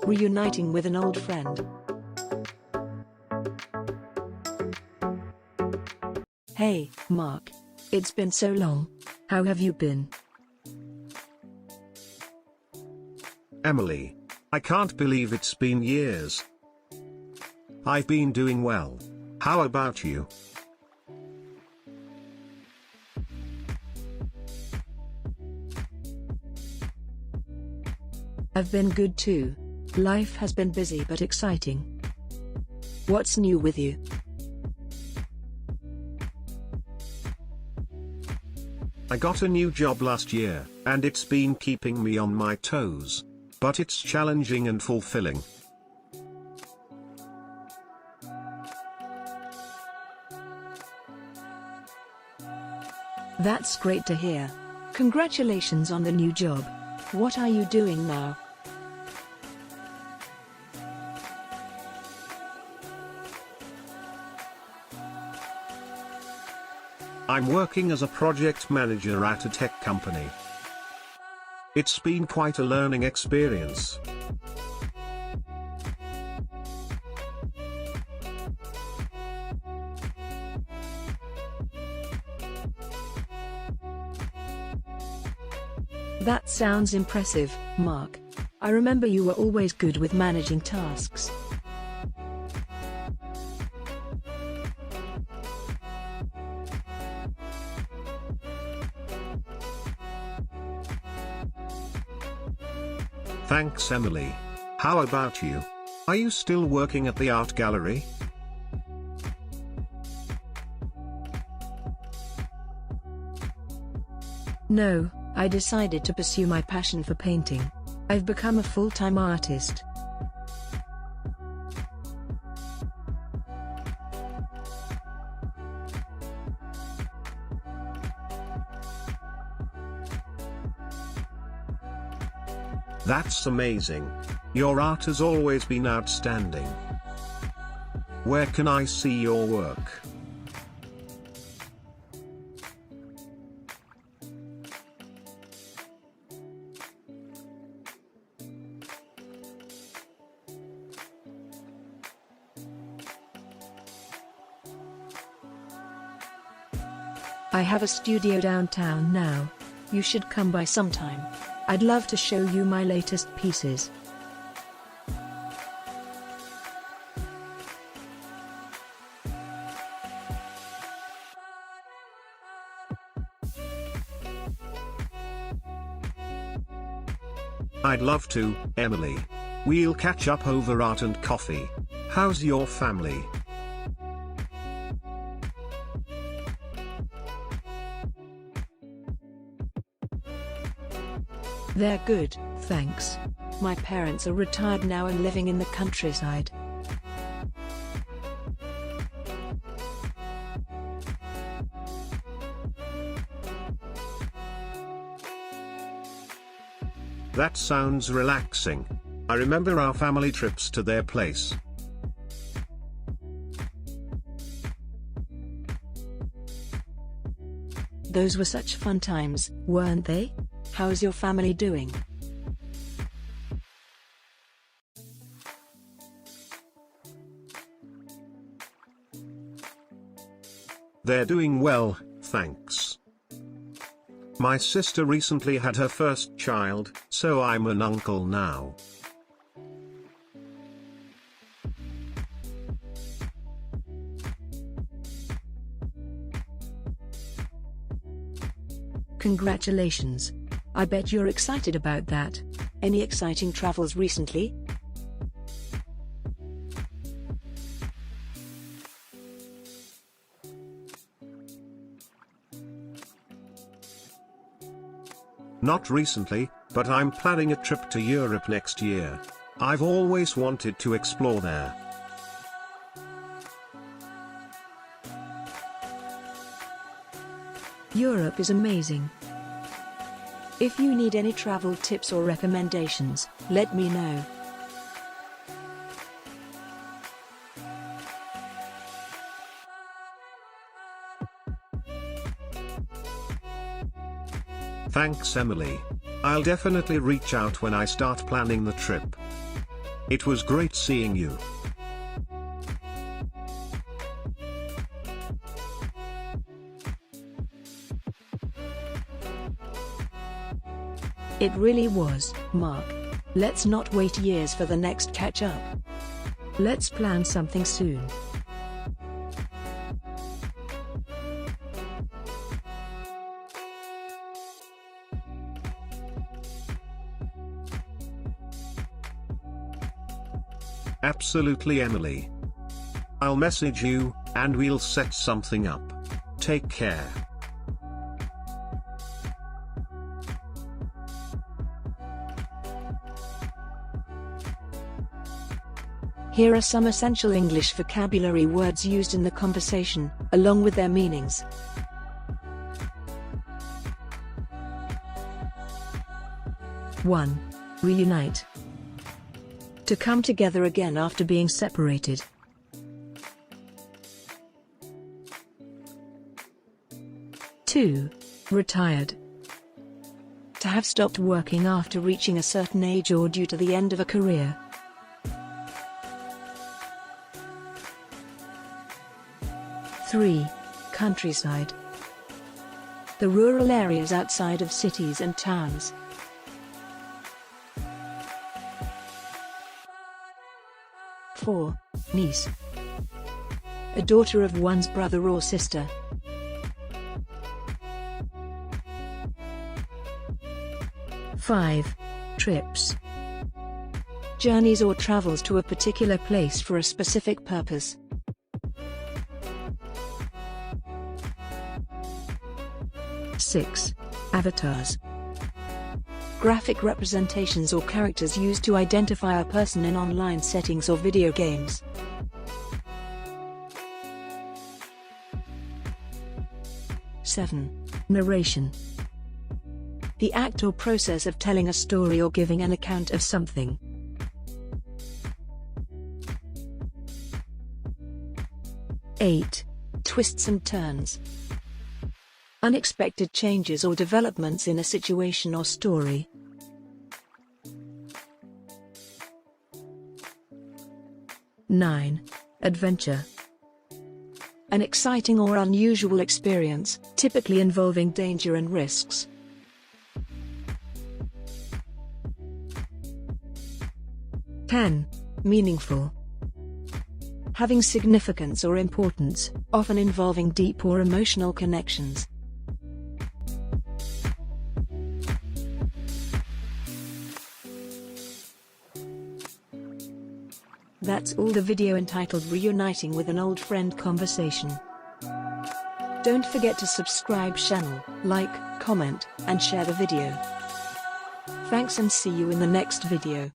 Reuniting with an old friend. Hey, Mark. It's been so long. How have you been? Emily. I can't believe it's been years. I've been doing well. How about you? I've been good too. Life has been busy but exciting. What's new with you? I got a new job last year, and it's been keeping me on my toes. But it's challenging and fulfilling. That's great to hear. Congratulations on the new job. What are you doing now? I'm working as a project manager at a tech company. It's been quite a learning experience. That sounds impressive, Mark. I remember you were always good with managing tasks. Thanks, Emily. How about you? Are you still working at the art gallery? No, I decided to pursue my passion for painting. I've become a full-time artist. That's amazing. Your art has always been outstanding. Where can I see your work? I have a studio downtown now. You should come by sometime. I'd love to show you my latest pieces. I'd love to, Emily. We'll catch up over art and coffee. How's your family? They're good, thanks. My parents are retired now and living in the countryside. That sounds relaxing. I remember our family trips to their place. Those were such fun times, weren't they? How's your family doing? They're doing well, thanks. My sister recently had her first child, so I'm an uncle now. Congratulations. I bet you're excited about that. Any exciting travels recently? Not recently, but I'm planning a trip to Europe next year. I've always wanted to explore there. Europe is amazing. If you need any travel tips or recommendations, let me know. Thanks, Emily. I'll definitely reach out when I start planning the trip. It was great seeing you. It really was, Mark. Let's not wait years for the next catch-up. Let's plan something soon. Absolutely, Emily. I'll message you, and we'll set something up. Take care. Here are some essential English vocabulary words used in the conversation, along with their meanings. One. Reunite. To come together again after being separated. 2. Retired. To have stopped working after reaching a certain age or due to the end of a career. 3. Countryside. The rural areas outside of cities and towns. 4. Niece. A daughter of one's brother or sister. 5. Trips. Journeys or travels to a particular place for a specific purpose. 6. Avatars. Graphic representations or characters used to identify a person in online settings or video games. 7. Narration. The act or process of telling a story or giving an account of something. 8. Twists and turns. Unexpected changes or developments in a situation or story. 9. Adventure. An exciting or unusual experience, typically involving danger and risks. 10. Meaningful. Having significance or importance, often involving deep or emotional connections. That's all the video entitled Reuniting with an Old Friend Conversation. Don't forget to subscribe channel, like, comment, and share the video. Thanks and see you in the next video.